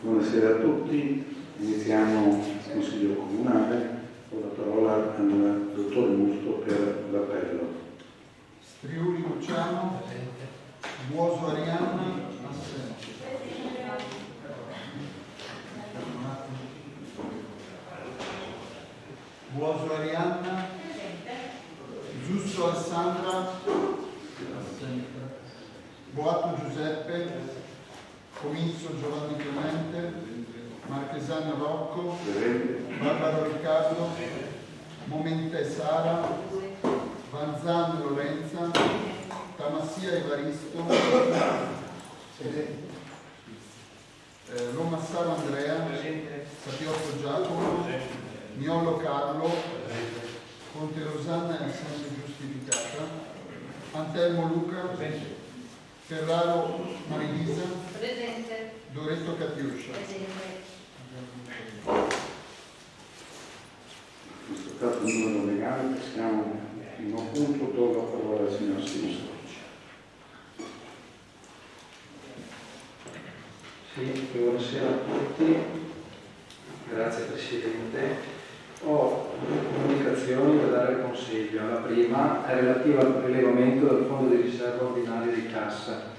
Buonasera a tutti, iniziamo il Consiglio Comunale con la parola al dottor Musto per l'appello. Striuli Luciano, Buoso Arianna, assente. Buoso Arianna, Giusto Alessandra, assente. Boato Giuseppe, Comizio Giovanni Clemente, Marchesano Rocco, Barbaro Riccardo, Momente Sara, Vanzan Lorenza, Tamassia Evaristo, Lomassaro Andrea, Sapiotto Giacomo, Miolo Carlo, Conte Rosanna è sempre giustificata, Antelmo Luca, Ferraro Marilisa, presente. Doretto Catiuscia. Presente. In questo caso il numero legale, passiamo al primo punto, do la parola al signor Sinistro. Sì, buonasera a tutti, grazie Presidente. Ho due comunicazioni da dare al Consiglio. La prima è relativa al prelevamento del Fondo di Riserva Ordinario di Cassa.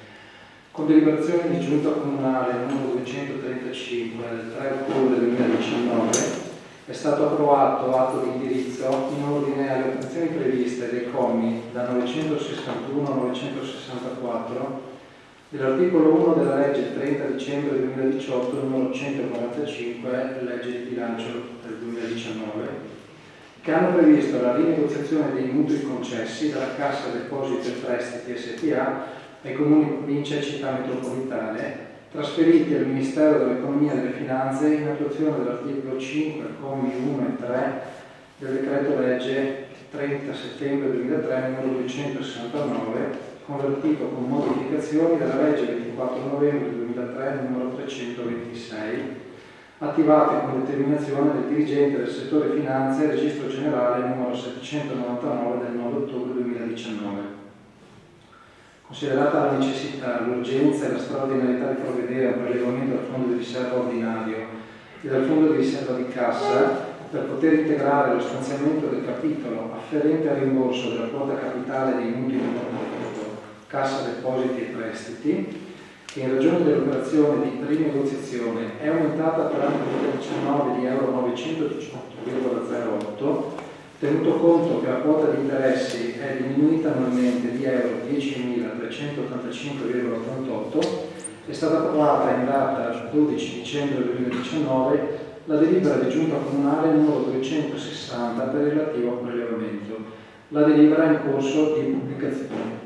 Con deliberazione di Giunta Comunale numero 235 del 3 ottobre 2019 è stato approvato atto di indirizzo in ordine alle operazioni previste dai commi da 961 a 964 dell'articolo 1 della legge 30 dicembre 2018 numero 145, legge di bilancio del 2019, che hanno previsto la rinegoziazione dei mutui concessi dalla Cassa Depositi e Prestiti SpA ai comuni, province e città metropolitane, trasferiti al Ministero dell'Economia e delle Finanze in attuazione dell'articolo 5, commi 1 e 3 del decreto legge 30 settembre 2003 numero 269, convertito con modificazioni dalla legge 24 novembre 2003 numero 326, attivate con determinazione del dirigente del settore finanze e registro generale numero 799 del 9 ottobre 2019. Considerata la necessità, l'urgenza e la straordinarietà di provvedere a un prelevamento dal fondo di riserva ordinario e dal fondo di riserva di cassa per poter integrare lo stanziamento del capitolo afferente al rimborso della quota capitale dei mutui di Cassa Depositi e Prestiti, che in ragione dell'operazione di rinegoziazione è aumentata per l'anno 2019 di euro 918,08, tenuto conto che la quota di interessi è diminuita annualmente di euro 10.385,88, è stata approvata in data 12 dicembre 2019 la delibera di Giunta Comunale numero 260 per il relativo prelevamento. La delibera è in corso di pubblicazione.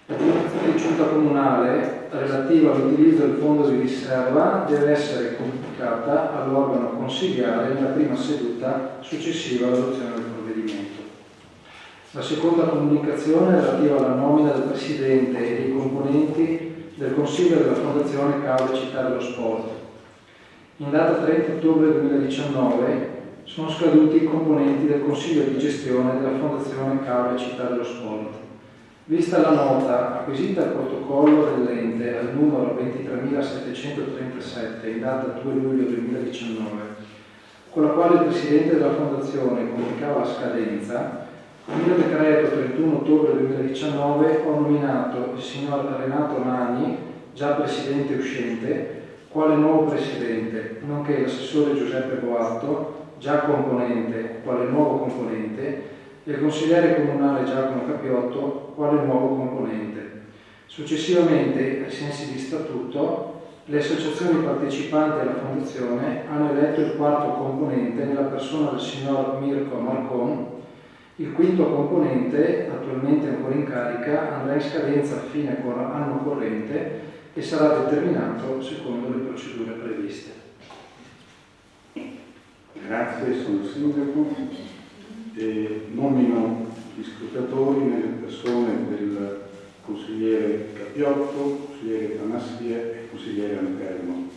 La deliberazione di Giunta Comunale relativa all'utilizzo del fondo di riserva deve essere comunicata all'organo consigliare nella prima seduta successiva all'adozione del provvedimento. La seconda comunicazione è relativa alla nomina del Presidente e dei componenti del Consiglio della Fondazione Causa Città dello Sport. In data 30 ottobre 2019 sono scaduti i componenti del Consiglio di gestione della Fondazione Causa Città dello Sport. Vista la nota acquisita al protocollo dell'ente al numero 23.737 in data 2 luglio 2019, con la quale il Presidente della Fondazione comunicava la scadenza, il mio decreto 31 ottobre 2019 ho nominato il signor Renato Nani, già Presidente uscente, quale nuovo Presidente, nonché l'assessore Giuseppe Boatto, già componente, quale nuovo componente, e il consigliere comunale Giacomo Capiotto quale nuovo componente. Successivamente, ai sensi di statuto, le associazioni partecipanti alla fondazione hanno eletto il quarto componente nella persona del signor Mirko Marcon. Il quinto componente, attualmente ancora in carica, andrà in scadenza a fine anno corrente e sarà determinato secondo le procedure previste. Grazie, sono il Sindaco. Nomino gli scrutatori nelle persone del consigliere Capiotto, consigliere Tamassia e consigliere Antelmo.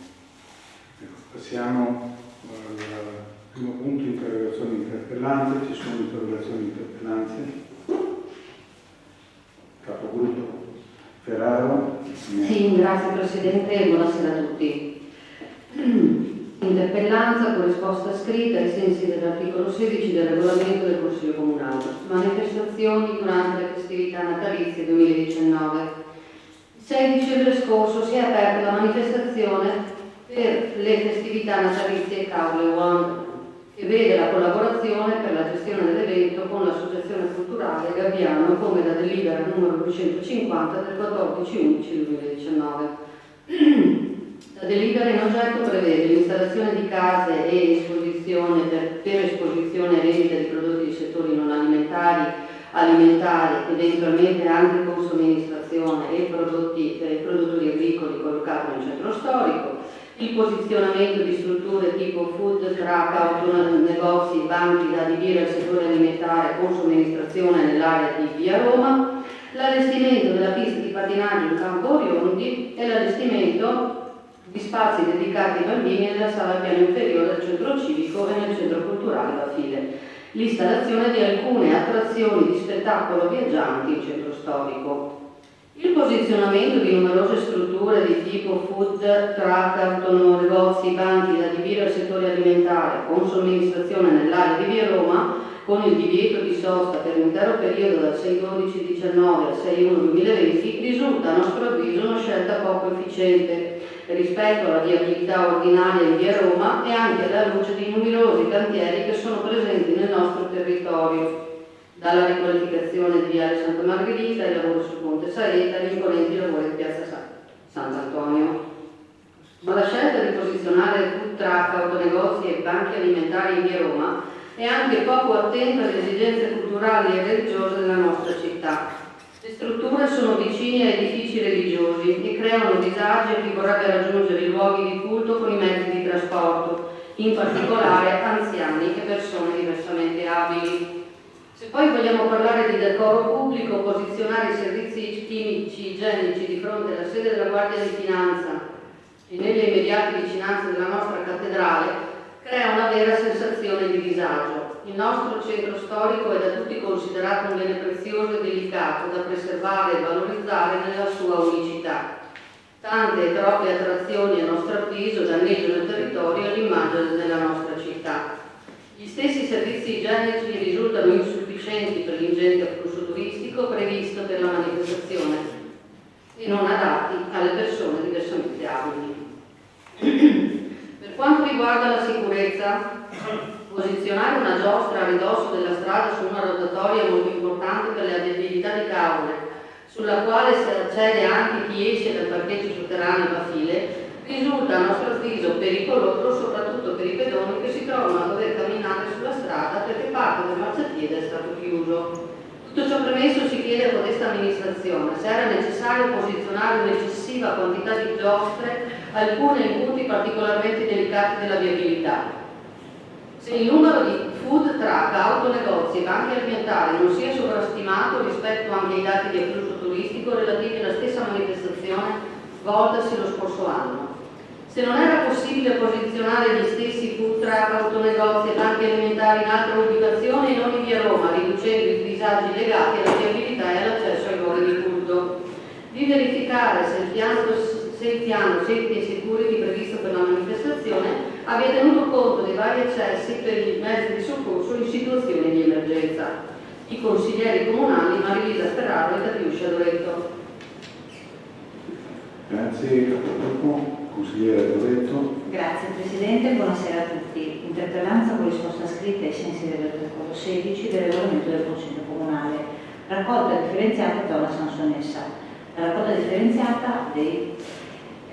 Passiamo al primo punto, interrogazioni interpellanze. Ci sono interrogazioni interpellanze? Capogruppo Ferraro. Sì, grazie Presidente e buonasera a tutti. interpellanza con risposta scritta ai sensi dell'articolo 16 del regolamento del Consiglio Comunale. Manifestazioni durante le festività natalizie 2019. Il 6 dicembre scorso si è aperta la manifestazione per le festività natalizie Cowley One, che vede la collaborazione per la gestione dell'evento con l'Associazione Culturale Gabbiano come da delibera numero 250 del 14/11/2019. La delibera in oggetto prevede l'installazione di case e esposizione per esposizione e vendita di prodotti di settori non alimentari, eventualmente anche con somministrazione e produttori agricoli collocati nel centro storico, il posizionamento di strutture tipo food truck, autonegozi, banchi da adibire al settore alimentare con somministrazione nell'area di Via Roma, l'allestimento della pista di pattinaggio in Campo Oriondi e l'allestimento di spazi dedicati ai bambini nella sala al piano inferiore del centro civico e nel centro culturale Bafile, l'installazione di alcune attrazioni di spettacolo viaggianti in centro storico. Il posizionamento di numerose strutture di tipo food truck, autonegozi, banchi da adibire al settore alimentare con somministrazione nell'area di Via Roma, con il divieto di sosta per l'intero periodo dal 6/12/19 al 6/1/2020, risulta a nostro avviso una scelta poco efficiente rispetto alla viabilità ordinaria in Via Roma e anche alla luce di numerosi cantieri che sono presenti nel nostro territorio, dalla riqualificazione di Viale Santa Margherita, ai lavori sul Ponte Saetta, agli imponenti lavori di Piazza Sant'Antonio. Ma la scelta di posizionare food truck, autonegozi e banchi alimentari in Via Roma è anche poco attenta alle esigenze culturali e religiose della nostra città. Le strutture sono vicine a edifici religiosi e creano disagi a chi vorrebbe raggiungere i luoghi di culto con i mezzi di trasporto, in particolare anziani e persone diversamente abili. Se poi vogliamo parlare di decoro pubblico, posizionare i servizi chimici igienici di fronte alla sede della Guardia di Finanza e nelle immediate vicinanze della nostra cattedrale, crea una vera sensazione di disagio. Il nostro centro storico è da tutti considerato un bene prezioso e delicato da preservare e valorizzare nella sua unicità. Tante e troppe attrazioni, a nostro avviso, danneggiano il territorio e l'immagine della nostra città. Gli stessi servizi igienici risultano insufficienti per l'ingente afflusso turistico previsto per la manifestazione e non adatti alle persone diversamente abili. Per quanto riguarda la sicurezza, posizionare una giostra a ridosso della strada su una rotatoria molto importante per la viabilità di Caule, sulla quale si accede anche chi esce dal parcheggio sotterraneo Bafile, risulta a nostro avviso pericoloso soprattutto per i pedoni che si trovano a dover camminare sulla strada perché parte del marciapiede è stato chiuso. Tutto ciò premesso, si chiede a questa amministrazione se era necessario posizionare un'eccessiva quantità di giostre, alcune in punti particolarmente delicati della viabilità. Se il numero di food truck, autonegozi e banchi alimentari non sia sovrastimato rispetto anche ai dati di afflusso turistico relativi alla stessa manifestazione svoltasi lo scorso anno. Se non era possibile posizionare gli stessi food truck, autonegozi e banchi alimentari in altre ubicazioni e non in Via Roma, riducendo i disagi legati alla viabilità e all'accesso ai luoghi di culto, di verificare se il piano safety e security previsto per la manifestazione abbia tenuto conto dei vari accessi per i mezzi di soccorso in situazioni di emergenza. I consiglieri comunali Marilisa Ferraro e Catiuscia Doretto. Grazie, capogruppo. Consigliere Doretto. Grazie Presidente, buonasera a tutti. Interpellanza con risposta scritta ai sensi dell'articolo 16 del regolamento del Consiglio Comunale. Raccolta differenziata zona Sansonessa. La raccolta differenziata è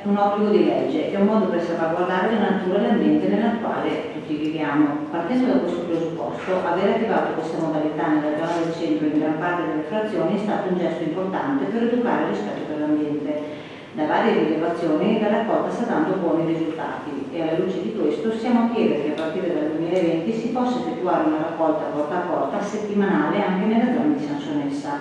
un obbligo di legge, è un modo per salvaguardare la natura e l'ambiente nella quale tutti viviamo. Partendo da questo presupposto, aver attivato questa modalità nella zona del centro e in gran parte delle frazioni è stato un gesto importante per educare il rispetto per l'ambiente. Da varie rilevazioni la raccolta sta dando buoni risultati e alla luce di questo siamo a chiedere che a partire dal 2020 si possa effettuare una raccolta porta a porta settimanale anche nella zona di Sansonessa.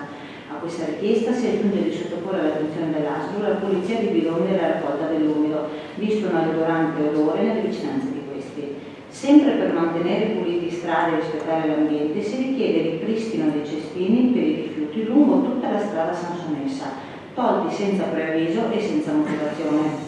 A questa richiesta si aggiunge di sottoporre all'attenzione dell'ASL la pulizia di bidoni della raccolta dell'umido, visto un alluorante odore nelle vicinanze di questi. Sempre per mantenere puliti strade e rispettare l'ambiente si richiede il ripristino dei cestini per i rifiuti lungo tutta la strada Sansonessa, tolti senza preavviso e senza motivazione.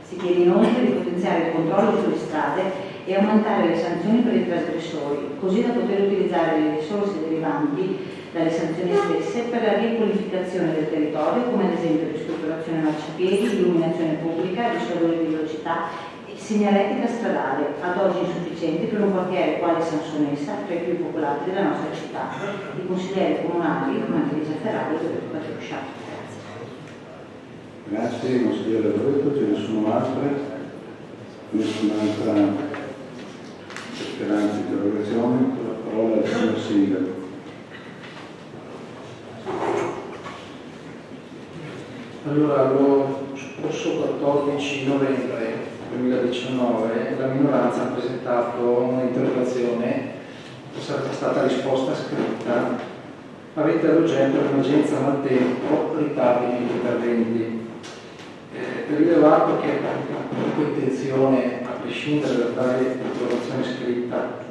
Si chiede inoltre di potenziare il controllo sulle strade e aumentare le sanzioni per i trasgressori, così da poter utilizzare le risorse derivanti dalle sanzioni stesse per la riqualificazione del territorio, come ad esempio ristrutturazione marciapiedi, illuminazione pubblica, risoluzione di velocità e segnaletica stradale, ad oggi insufficienti per un quartiere quale Sansonessa, tra i più popolati della nostra città. I consiglieri comunali, Marisa Ferrari e Roberto Catiuscia. Grazie, consigliere Loreto. Ce ne sono altre? Nessun'altra speranza di interrogazione? Con la parola al signor Sindaco. Allora, lo scorso 14 novembre 2019 la minoranza ha presentato un'interrogazione che sarebbe stata risposta scritta, avente ad oggetto l'emergenza maltempo, ritardi negli interventi. È rilevato che ho intenzione, a prescindere da tale informazione scritta,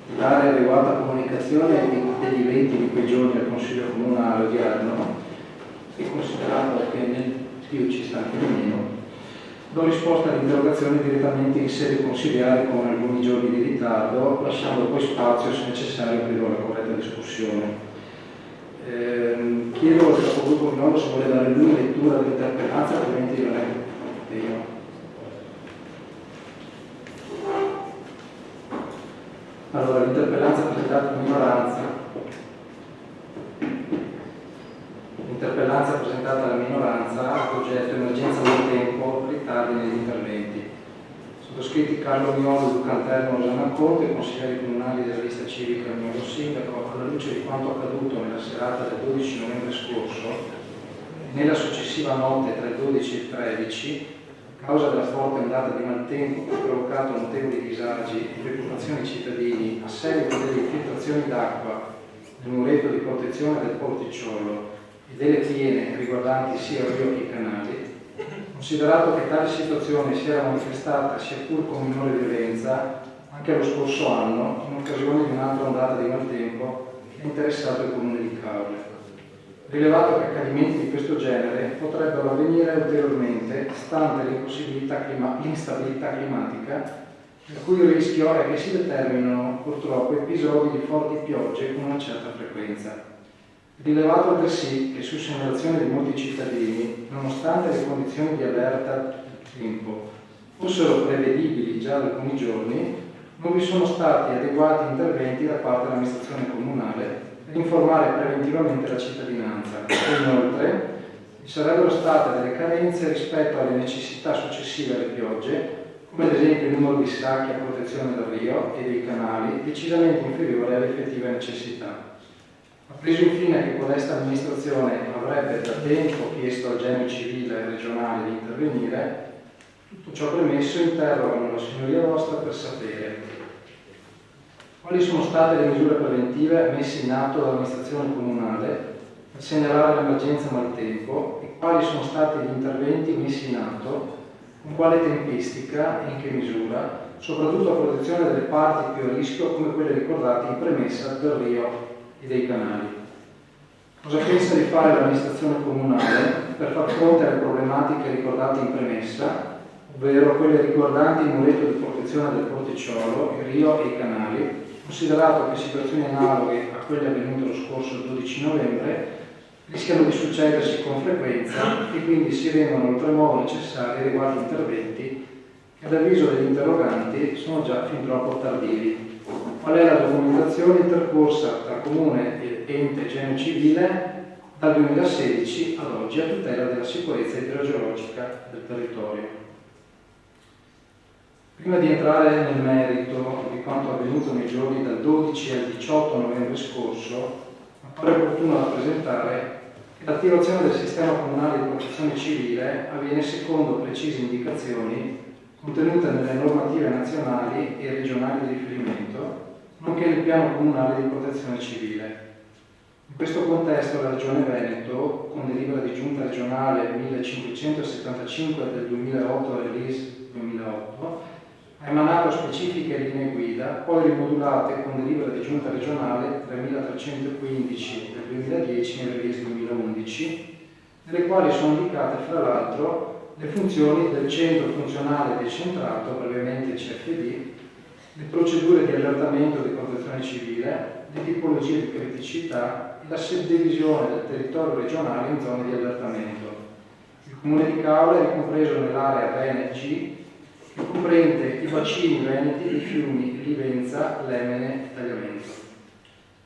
di dare adeguata comunicazione degli eventi di quei giorni al Consiglio Comunale odierno, e considerato che nel più ci sta anche di meno, do risposta all'interrogazione direttamente in sede consiliare con alcuni giorni di ritardo, lasciando poi spazio, se necessario, per la corretta discussione. Chiedo al capogruppo Minolo se vuole dare lui lettura dell'interpellanza, altrimenti io leggo io. Allora, l'interpellanza presentata in minoranza. L'interpellanza presentata dalla minoranza ha ad oggetto emergenza del tempo, ritardi negli interventi. Sottoscritti Carlo Miolo, Luca Anterno, Rosanna Conte, consiglieri comunali della lista civica Miolo Sindaco, alla luce di quanto accaduto nella serata del 12 novembre scorso, nella successiva notte tra il 12 e il 13, a causa della forte ondata di maltempo che ha provocato notevoli disagi e preoccupazioni ai cittadini a seguito delle infiltrazioni d'acqua nel muretto di protezione del porticciolo e delle piene riguardanti sia il rio che i canali, considerato che tale situazione si era manifestata sia pur con minore violenza anche lo scorso anno in occasione di un'altra ondata di maltempo che ha interessato il comune di Caule. Rilevato che accadimenti di questo genere potrebbero avvenire ulteriormente stante l'instabilità climatica, per cui il rischio è che si determinino purtroppo episodi di forti piogge con una certa frequenza. Rilevato altresì che su segnalazione di molti cittadini, nonostante le condizioni di allerta del tempo fossero prevedibili già da alcuni giorni, non vi sono stati adeguati interventi da parte dell'amministrazione comunale per informare preventivamente la cittadinanza. Inoltre, vi sarebbero state delle carenze rispetto alle necessità successive alle piogge, come ad esempio il numero di sacchi a protezione del rio e dei canali, decisamente inferiore alle effettive necessità. Appreso infine che questa amministrazione avrebbe da tempo chiesto al genio civile e regionale di intervenire, tutto ciò premesso interrogano la signoria vostra per sapere quali sono state le misure preventive messe in atto dall'amministrazione comunale per segnalare l'emergenza maltempo e quali sono stati gli interventi messi in atto, con quale tempistica e in che misura, soprattutto a protezione delle parti più a rischio come quelle ricordate in premessa del rio e dei canali. Cosa pensa di fare l'amministrazione comunale per far fronte alle problematiche ricordate in premessa, ovvero quelle riguardanti il muretto di protezione del porticciolo, il rio e i canali, considerato che situazioni analoghe a quelle avvenute lo scorso 12 novembre rischiano di succedersi con frequenza e quindi si rendono oltremodo necessari adeguati interventi che ad avviso degli interroganti sono già fin troppo tardivi. Qual è la documentazione intercorsa tra Comune e ente genio civile dal 2016 ad oggi a tutela della sicurezza idrogeologica del territorio? Prima di entrare nel merito di quanto avvenuto nei giorni dal 12 al 18 novembre scorso, appare opportuno rappresentare che l'attivazione del sistema comunale di protezione civile avviene secondo precise indicazioni contenute nelle normative nazionali e regionali di riferimento, nonché nel piano comunale di protezione civile. In questo contesto la Regione Veneto, con delibera di giunta regionale 1575 del 2008 release 2008, ha emanato specifiche linee guida, poi rimodulate con delibera di giunta regionale 3315 del 2010 e release 2011, nelle quali sono indicate fra l'altro le funzioni del centro funzionale decentrato, brevemente CFD, le procedure di allertamento di protezione civile, le tipologie di criticità e la suddivisione del territorio regionale in zone di allertamento. Il comune di Caule è ricompreso nell'area Veneto G, che comprende i bacini veneti dei fiumi Livenza, Lemene e Tagliamento.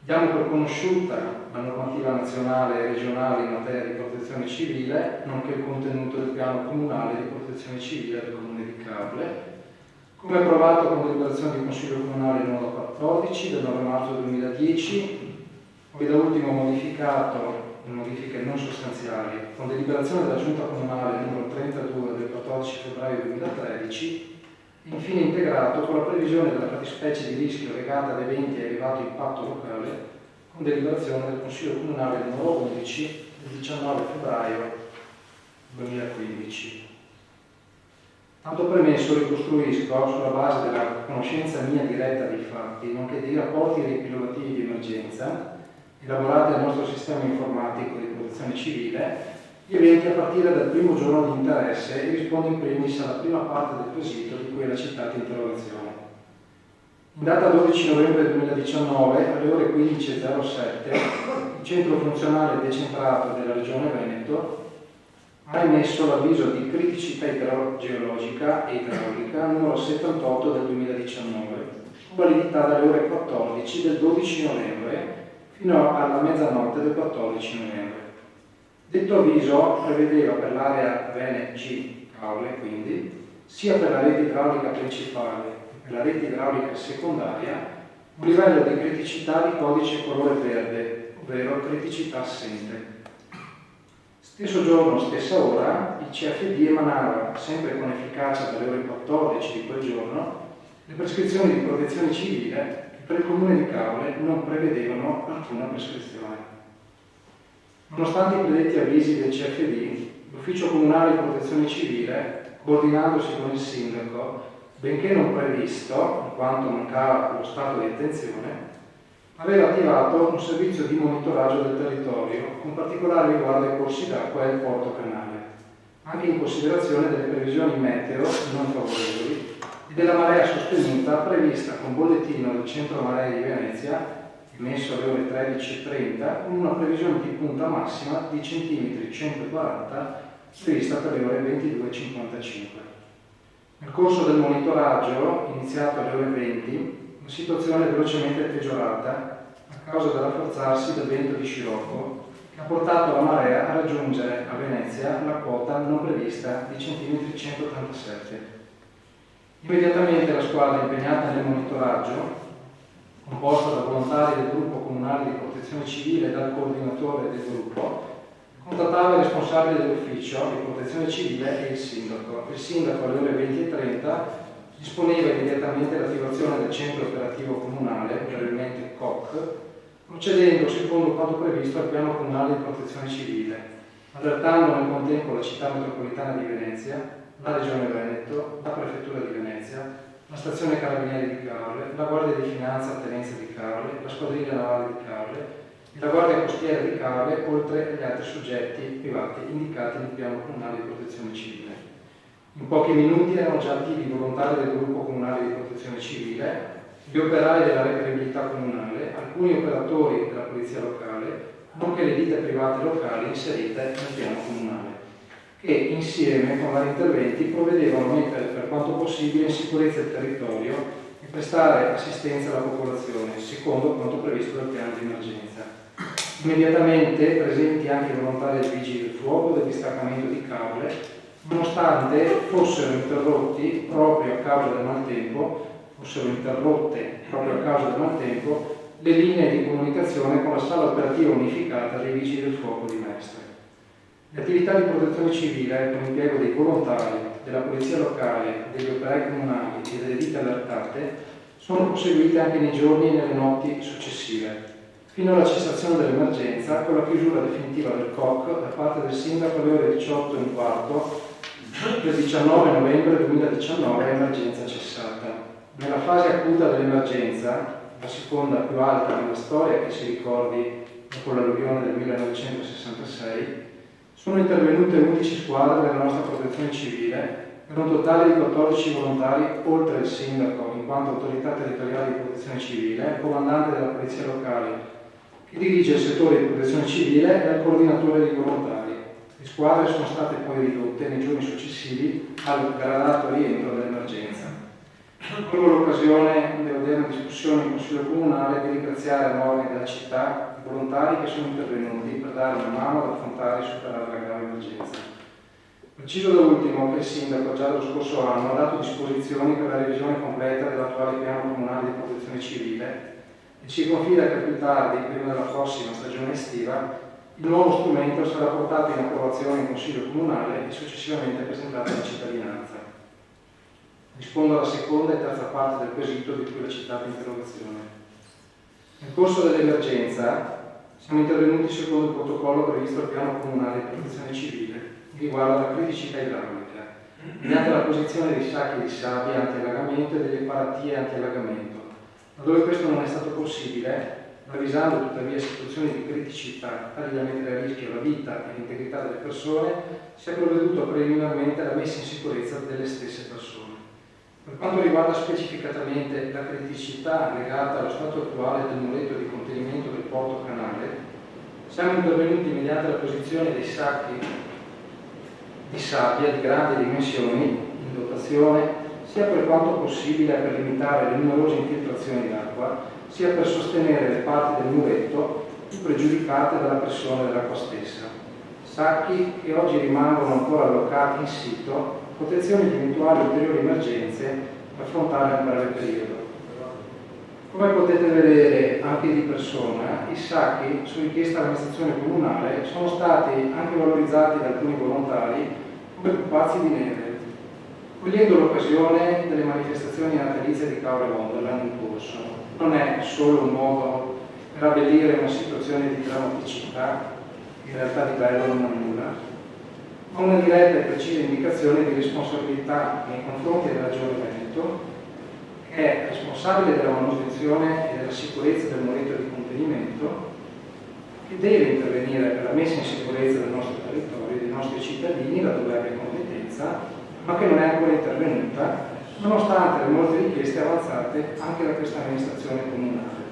Diamo per conosciuta la normativa nazionale e regionale in materia di protezione civile, nonché il contenuto del piano comunale di protezione civile del comune di Caule, come approvato con deliberazione del Consiglio Comunale numero 14 del 9 marzo 2010, poi da ultimo modificato in modifiche non sostanziali con deliberazione della Giunta Comunale numero 32 del 14 febbraio 2013, e infine integrato con la previsione della fattispecie di rischio legata ad eventi a elevato impatto locale con deliberazione del Consiglio Comunale numero 11 del 19 febbraio 2015. Tanto premesso, ricostruisco sulla base della conoscenza mia diretta dei fatti, nonché dei rapporti riepilogativi di emergenza elaborati dal nostro sistema informatico di protezione civile, gli eventi a partire dal primo giorno di interesse e rispondo in primis alla prima parte del quesito di cui è la citata interrogazione. In data 12 novembre 2019, alle ore 15.07, il centro funzionale decentrato della Regione Veneto ha emesso l'avviso di criticità idrogeologica e idraulica numero 78 del 2019, con validità dalle ore 14 del 12 novembre fino alla mezzanotte del 14 novembre. Detto avviso prevedeva per l'area Veneto G Caule, quindi, sia per la rete idraulica principale che per la rete idraulica secondaria, un livello di criticità di codice colore verde, ovvero criticità assente. Stesso giorno, stessa ora, il CFD emanava, sempre con efficacia dalle ore 14 di quel giorno, le prescrizioni di protezione civile che per il comune di Caule non prevedevano alcuna prescrizione. Nonostante i predetti avvisi del CFD, l'Ufficio Comunale di Protezione Civile, coordinandosi con il sindaco, benché non previsto, in quanto mancava lo stato di attenzione, aveva attivato un servizio di monitoraggio del territorio con particolare riguardo ai corsi d'acqua e al porto canale, anche in considerazione delle previsioni meteo non favorevoli e della marea sostenuta prevista con bollettino del centro maree di Venezia, emesso alle ore 13.30, con una previsione di punta massima di centimetri 140 prevista per le ore 22.55. Nel corso del monitoraggio, iniziato alle ore 20, la situazione è velocemente peggiorata a causa dell'affrozzarsi del vento di scirocco che ha portato la marea a raggiungere a Venezia la quota non prevista di centimetri 187. Immediatamente la squadra impegnata nel monitoraggio, composta da volontari del gruppo comunale di protezione civile e dal coordinatore del gruppo, contattava il responsabile dell'ufficio di protezione civile e il sindaco. Il sindaco alle ore 20.30 disponeva immediatamente l'attivazione del centro operativo comunale, brevemente COC, procedendo secondo quanto previsto al piano comunale di protezione civile, allertando nel contempo la città metropolitana di Venezia, la Regione Veneto, la Prefettura di Venezia, la stazione Carabinieri di Caule, la Guardia di Finanza Tenenza di Caule, la Squadriglia Navale di Caule e la Guardia Costiera di Caule, oltre agli altri soggetti privati indicati nel piano comunale di protezione civile. In pochi minuti erano già attivi i volontari del gruppo comunale di protezione civile, gli operai della reperibilità comunale, alcuni operatori della polizia locale, nonché le ditte private locali inserite nel piano comunale, che insieme con vari interventi provvedevano a mettere per quanto possibile in sicurezza il territorio e prestare assistenza alla popolazione, secondo quanto previsto dal piano di emergenza. Immediatamente presenti anche i volontari del Vigili del Fuoco del distaccamento di Caule, nonostante fossero interrotte proprio a causa del maltempo le linee di comunicazione con la sala operativa unificata dei Vigili del Fuoco di Mestre. Le attività di protezione civile, con l'impiego dei volontari, della polizia locale, degli operai comunali e delle ditte allertate, sono proseguite anche nei giorni e nelle notti successive, fino alla cessazione dell'emergenza con la chiusura definitiva del COC da parte del sindaco alle ore 18:15 del 19 novembre 2019, emergenza cessata. Nella fase acuta dell'emergenza, la seconda più alta nella storia che si ricordi dopo l'alluvione del 1966, Sono intervenute 11 squadre della nostra protezione civile, per un totale di 14 volontari, oltre il sindaco, in quanto autorità territoriale di protezione civile, il comandante della polizia locale, che dirige il settore di protezione civile e il coordinatore dei volontari. Le squadre sono state poi ridotte nei giorni successivi al gradato rientro dell'emergenza. Colgo l'occasione dell'odierna discussione in Consiglio Comunale di ringraziare a nome della città i volontari che sono intervenuti per dare una mano ad affrontare e superare la grave emergenza. Preciso da ultimo che il Sindaco già lo scorso anno ha dato disposizioni per la revisione completa dell'attuale piano comunale di protezione civile e ci confida che più tardi, prima della prossima stagione estiva, il nuovo strumento sarà portato in approvazione in Consiglio Comunale e successivamente presentato alla cittadinanza. Rispondo alla seconda e terza parte del quesito di cui la citata interrogazione. Nel corso dell'emergenza siamo intervenuti secondo il protocollo previsto al piano comunale di protezione civile riguardo alla criticità idraulica, mediante la posizione dei sacchi di sabbia anti-allagamento e delle paratie anti-allagamento. Laddove questo non è stato possibile, ravvisando tuttavia situazioni di criticità tali da mettere a rischio la vita e l'integrità delle persone, si è provveduto preliminarmente alla messa in sicurezza delle stesse persone. Per quanto riguarda specificatamente la criticità legata allo stato attuale del muretto di contenimento del porto canale, siamo intervenuti mediante la posizione dei sacchi di sabbia di grandi dimensioni in dotazione, sia per quanto possibile per limitare le numerose infiltrazioni d'acqua, sia per sostenere le parti del muretto più pregiudicate dalla pressione dell'acqua stessa. Sacchi che oggi rimangono ancora allocati in sito, protezione di eventuali ulteriori emergenze da affrontare nel breve periodo. Come potete vedere anche di persona, i sacchi, su richiesta dell'amministrazione comunale, sono stati anche valorizzati da alcuni volontari come pupazzi di neve, cogliendo l'occasione delle manifestazioni natalizie di Caore Wonderland in corso. Non è solo un modo per abbellire una situazione di drammaticità, che in realtà di bello non ha nulla, ma una diretta e precisa indicazione di responsabilità nei confronti della Regione Veneto, che è responsabile della manutenzione e della sicurezza del muretto di contenimento, che deve intervenire per la messa in sicurezza del nostro territorio e dei nostri cittadini laddove abbia competenza, ma che non è ancora intervenuta, nonostante le molte richieste avanzate anche da questa amministrazione comunale.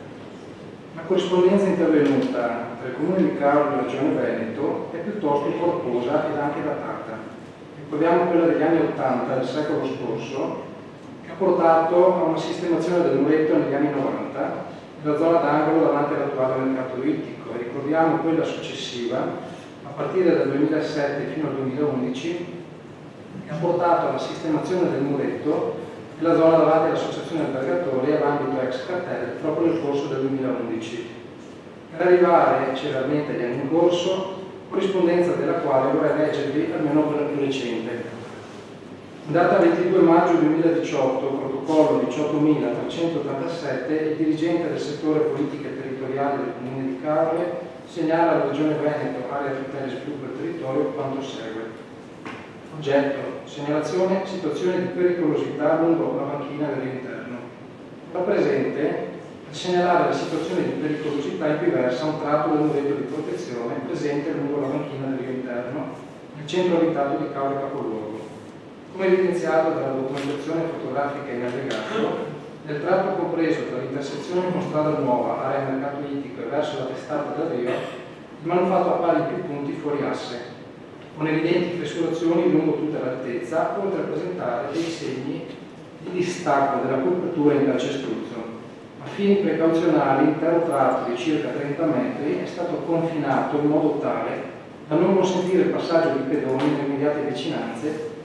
La corrispondenza intervenuta tra il Comune di Caorle e la Regione Veneto è piuttosto corposa ed anche datata. Ricordiamo quella degli anni 80 del secolo scorso, che ha portato a una sistemazione del muretto negli anni 90 nella zona d'angolo davanti all'attuale mercato ittico, e ricordiamo quella successiva a partire dal 2007 fino al 2011 che ha portato alla sistemazione del muretto nella zona davanti all'associazione albergatori all'ambito ex cartel proprio nel corso del 2011, per arrivare celermente agli anni in corso, corrispondenza della quale vorrei leggervi almeno quella più recente. In data 22 maggio 2018, protocollo 18.387, il dirigente del settore politiche territoriali del Comune di Caorle segnala alla Regione Veneto, area tutela e sviluppo del territorio, quanto segue. Oggetto: segnalazione, situazione di pericolosità lungo la banchina del Rio Interno. Rappresente per segnalare la situazione di pericolosità in cui versa un tratto del muretto di protezione presente lungo la banchina del Rio Interno, nel centro abitato di Caorle Capoluogo. Come evidenziato dalla documentazione fotografica in allegato, nel tratto compreso tra l'intersezione con strada nuova, area mercato ittico e verso la testata del Rio, il manufatto appare in più punti fuori asse, con evidenti fessurazioni lungo tutta l'altezza, oltre a presentare dei segni di distacco della copertura in calcestruzzo. A fini precauzionali, l'intero tratto di circa 30 metri è stato confinato in modo tale da non consentire il passaggio di pedoni nelle immediate vicinanze